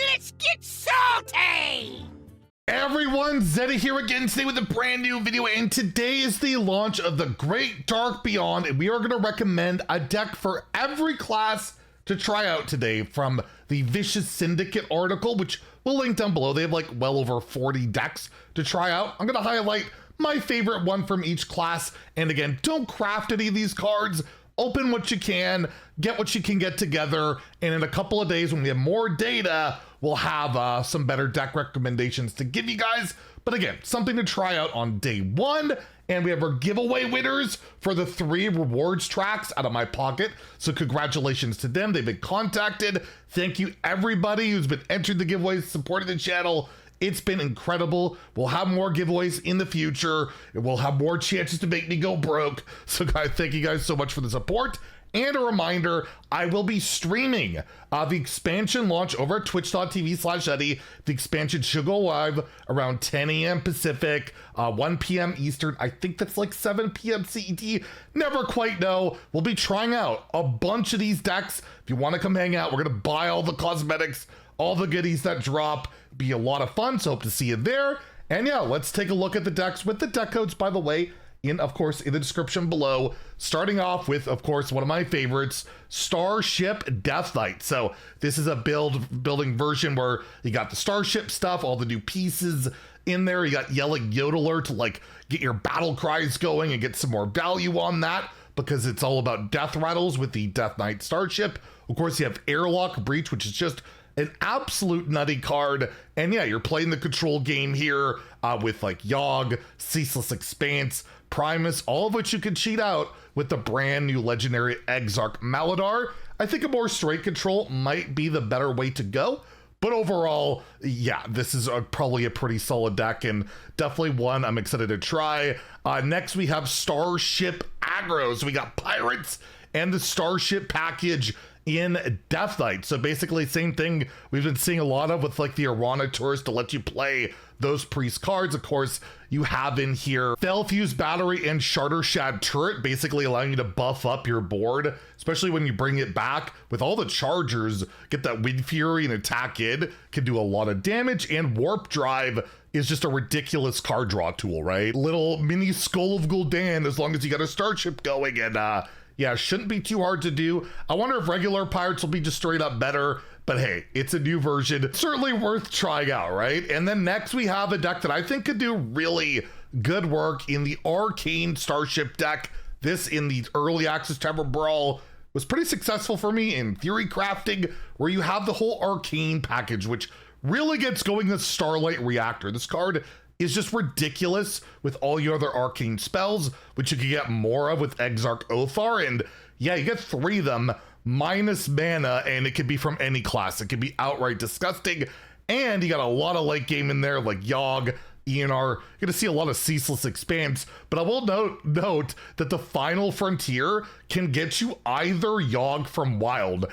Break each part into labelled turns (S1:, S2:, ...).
S1: Let's get salty!
S2: Everyone, Zeddy here again today with a brand new video, and today is the launch of the Great Dark Beyond, and we are going to recommend a deck for every class to try out today from the Vicious Syndicate article, which we'll link down below. They have like well over 40 decks to try out. I'm going to highlight my favorite one from each class, and again, don't craft any of these cards. Open what you can, get what you can get together, and in a couple of days when we have more data, we'll have some better deck recommendations to give you guys. But again, something to try out on day one, and we have our giveaway winners for the 3 rewards tracks out of my pocket. So congratulations to them. They've been contacted. Thank you everybody who's been entered the giveaways, supporting the channel. It's been incredible. We'll have more giveaways in the future, and we'll have more chances to make me go broke. So guys, thank you guys so much for the support. And a reminder, I will be streaming the expansion launch over at twitch.tv/Zeddy. The expansion should go live around 10 a.m. Pacific, 1 p.m. Eastern. I think that's like 7 p.m. CET. Never quite know. We'll be trying out a bunch of these decks. If you want to come hang out, we're going to buy all the cosmetics, all the goodies that drop. Be a lot of fun, so hope to see you there. And yeah, let's take a look at the decks with the deck codes, by the way, of course, in the description below. Starting off with, of course, one of my favorites, Starship Death Knight. So this is a building version where you got the Starship stuff, all the new pieces in there. You got Yelling Yodeler to like get your battle cries going and get some more value on that, because it's all about death rattles with the Death Knight Starship. Of course, you have Airlock Breach, which is just an absolute nutty card. And yeah, you're playing the control game here with like Yogg, Ceaseless Expanse, Primus, all of which you can cheat out with the brand new legendary Exarch Maladar. I think a more straight control might be the better way to go. But overall, yeah, this is probably a pretty solid deck and definitely one I'm excited to try. Next, we have Starship Aggro. So we got Pirates and the Starship package in Death Knight. So basically same thing we've been seeing a lot of with like the Arana tours to let you play those priest cards. Of course, you have in here Felfuse Battery and Shattershad Turret, basically allowing you to buff up your board, especially when you bring it back with all the chargers. Get that Wind Fury and attack in, can do a lot of damage. And Warp Drive is just a ridiculous card draw tool, right? Little mini Skull of Gul'dan as long as you got a Starship going, and yeah, shouldn't be too hard to do. I wonder if regular Pirates will be just straight up better, but hey, it's a new version. Certainly worth trying out, right? And then next we have a deck that I think could do really good work in the Arcane Starship deck. This in the early access Tower Brawl was pretty successful for me in Theory Crafting, where you have the whole Arcane package, which really gets going the Starlight Reactor. This card is just ridiculous with all your other arcane spells, which you can get more of with Exarch Othar. And yeah, you get 3 of them minus mana, and it could be from any class. It could be outright disgusting. And you got a lot of late game in there, like Yogg, ENR. You're gonna see a lot of Ceaseless Expanse, but I will note that the Final Frontier can get you either Yogg from Wild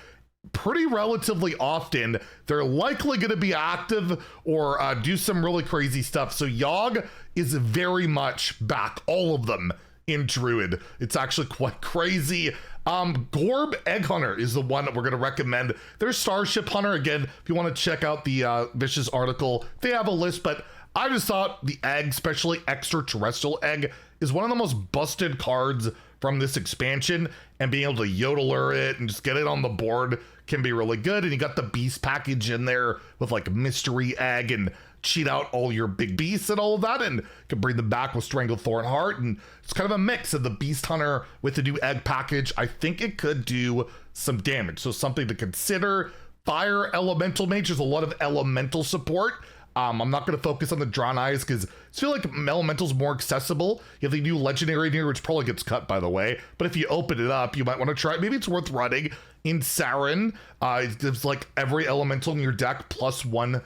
S2: pretty relatively often. They're likely going to be active or do some really crazy stuff. So Yogg is very much back, all of them in Druid. It's actually quite crazy. Gorm Egg Hunter is the one that we're going to recommend. There's Starship Hunter. Again, if you want to check out the Vicious article, they have a list, but I just thought the egg, especially Extraterrestrial Egg, is one of the most busted cards from this expansion, and being able to yodeler it and just get it on the board can be really good. And you got the beast package in there with like Mystery Egg and cheat out all your big beasts and all of that, and can bring them back with Stranglethorn Heart. And it's kind of a mix of the Beast Hunter with the new egg package. I think it could do some damage, so something to consider. Fire Elemental Mage, there's a lot of elemental support. I'm not going to focus on the Drawn Eyes because I feel like Elemental's more accessible. You have the new Legendary in here, which probably gets cut, by the way. But if you open it up, you might want to try it. Maybe it's worth running. In Sarin, it gives like every Elemental in your deck +1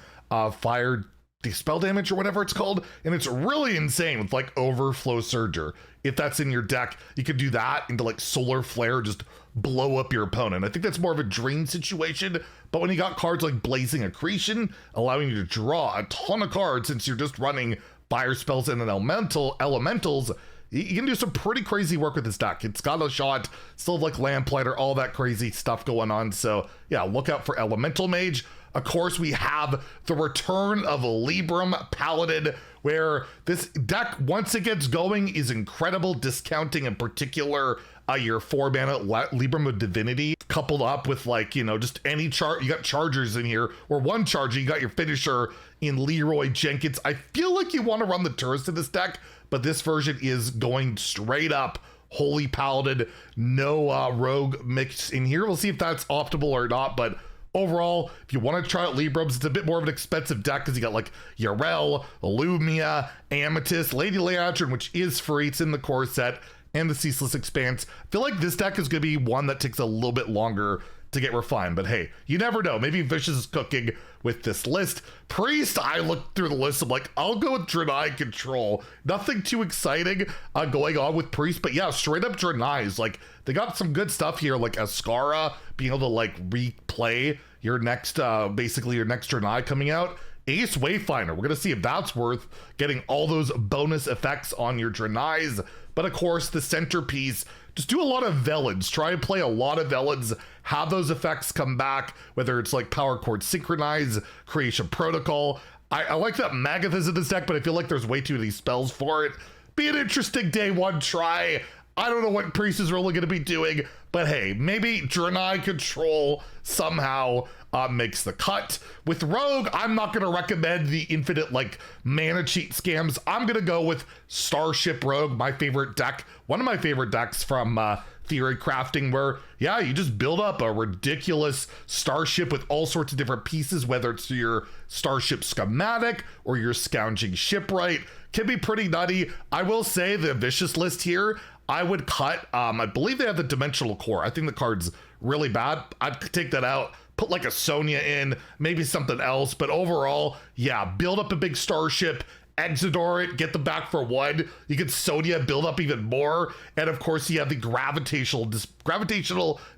S2: fire dispel damage or whatever it's called. And it's really insane with like Overflow Surger. If that's in your deck, you could do that into like Solar Flare, just blow up your opponent. I think that's more of a drain situation, but when you got cards like Blazing Accretion, allowing you to draw a ton of cards since you're just running fire spells and an elementals, you can do some pretty crazy work with this deck. It's got a shot, still like Lamplighter, all that crazy stuff going on. So yeah, look out for Elemental Mage. Of course, we have the return of Libram Paladin, where this deck, once it gets going, is incredible, discounting in particular your 4-mana Libram of Divinity, coupled up with, like, you know, just any chart. You got chargers in here, or one charger, you got your finisher in Leroy Jenkins. I feel like you want to run the tourist in this deck, but this version is going straight up Holy Paladin, no rogue mix in here. We'll see if that's optimal or not, but overall, if you want to try out Librams, it's a bit more of an expensive deck because you got like Yarel, Lumia, Amethyst, Lady Leandrin, which is free. It's in the core set, and the Ceaseless Expanse. I feel like this deck is going to be one that takes a little bit longer to get refined, but hey, you never know. Maybe Vicious is cooking with this list. Priest, I looked through the list, I'm like, I'll go with Draenei Control. Nothing too exciting going on with Priest, but yeah, straight up Draenei's. Like, they got some good stuff here, like Ascara, being able to like replay your next, basically your next Draenei coming out. Ace Wayfinder, we're gonna see if that's worth getting all those bonus effects on your Draenei's. But of course, the centerpiece, just do a lot of Velens. Try and play a lot of Velens, have those effects come back, whether it's like Power Chord Synchronize, Creation Protocol. I like that Magath is in this deck, but I feel like there's way too many spells for it. Be an interesting day one try. I don't know what Priest is really going to be doing, but hey, maybe Draenei Control somehow makes the cut. With Rogue, I'm not going to recommend the infinite like mana cheat scams. I'm going to go with Starship Rogue, my favorite deck, one of my favorite decks from Theory Crafting, where yeah, you just build up a ridiculous starship with all sorts of different pieces, whether it's your starship schematic or your Scourging Shipwright. Can be pretty nutty. I will say the Vicious list here, I would cut, I believe they have the Dimensional Core. I think the card's really bad. I'd take that out, put like a Sonya in, maybe something else, but overall, yeah, build up a big starship, Exodore it, get them back for one. You can Sonya build up even more, and of course you have the gravitational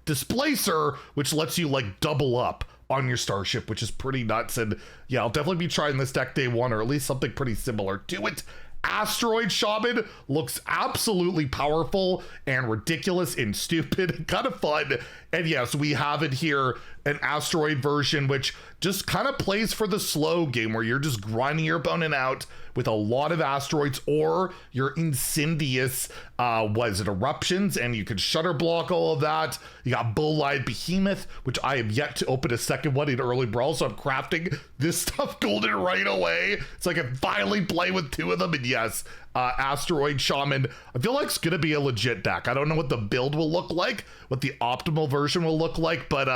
S2: displacer, which lets you like double up on your starship, which is pretty nuts. And yeah, I'll definitely be trying this deck day one, or at least something pretty similar to it. Asteroid Shaman looks absolutely powerful and ridiculous and stupid, kind of fun. And yes, we have it here, an Asteroid version, which just kind of plays for the slow game where you're just grinding your opponent out with a lot of asteroids, or your insidious eruptions, and you can shutter block all of that. You got Bull-Eyed Behemoth, which I have yet to open a second one in early brawl, so I'm crafting this stuff golden right away. It's like I finally play with two of them, and yes, Asteroid Shaman, I feel like it's gonna be a legit deck. I don't know what the build will look like, what the optimal version will look like, but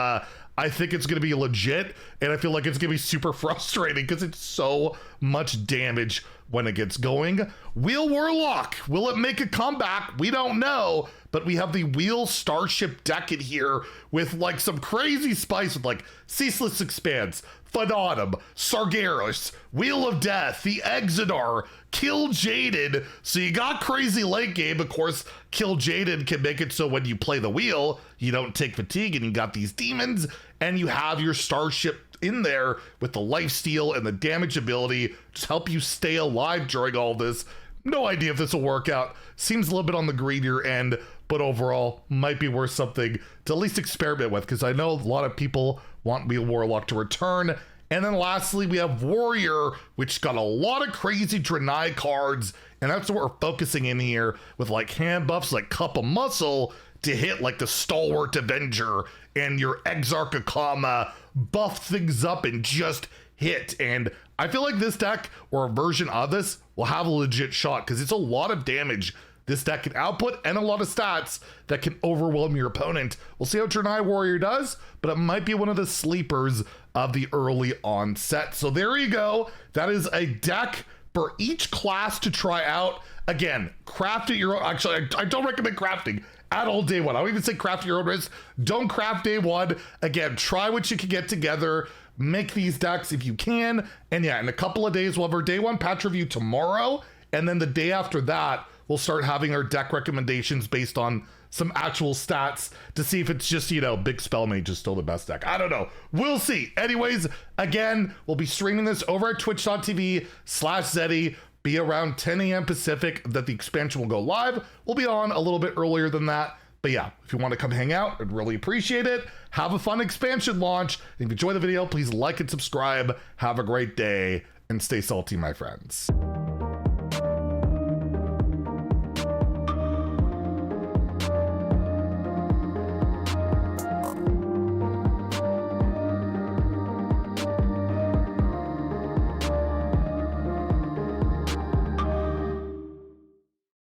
S2: I think it's going to be legit, and I feel like it's going to be super frustrating because it's so much damage when it gets going. Wheel Warlock, will it make a comeback? We don't know, but we have the Wheel Starship deck in here with like some crazy spice with like Ceaseless Expanse, Phantom, Sargeras, Wheel of Death, the Exodar, Kill Jaded. So you got crazy late game. Of course, Kill Jaded can make it so when you play the wheel, you don't take fatigue, and you got these demons, and you have your starship in there with the lifesteal and the damage ability, just help you stay alive during all this. No idea if this will work out. Seems a little bit on the greedier end, but overall might be worth something to at least experiment with, because I know a lot of people want Wheel Warlock to return. And then lastly, we have Warrior, which got a lot of crazy Draenei cards, and that's what we're focusing in here with like hand buffs like Cup of Muscle to hit like the Stalwart Avenger, and your Exarch Akama buff things up and just hit. And I feel like this deck, or a version of this, will have a legit shot because it's a lot of damage this deck can output and a lot of stats that can overwhelm your opponent. We'll see how Draenei Warrior does, but it might be one of the sleepers of the early onset. So there you go. That is a deck for each class to try out. Again, craft at your own. Actually, I don't recommend crafting at all day one. I don't even say craft at your own risk. Don't craft day one. Again, try what you can get together. Make these decks if you can. And yeah, in a couple of days, we'll have our day one patch review tomorrow. And then the day after that, we'll start having our deck recommendations based on some actual stats to see if it's just, you know, Big Spell Mage is still the best deck. I don't know. We'll see. Anyways, again, we'll be streaming this over at twitch.tv/Zeddy. Be around 10 a.m. Pacific that the expansion will go live. We'll be on a little bit earlier than that. But But yeah, if you want to come hang out, I'd really appreciate it. Have a fun expansion launch. If you enjoy the video, please like and subscribe. Have a great day and stay salty, my friends.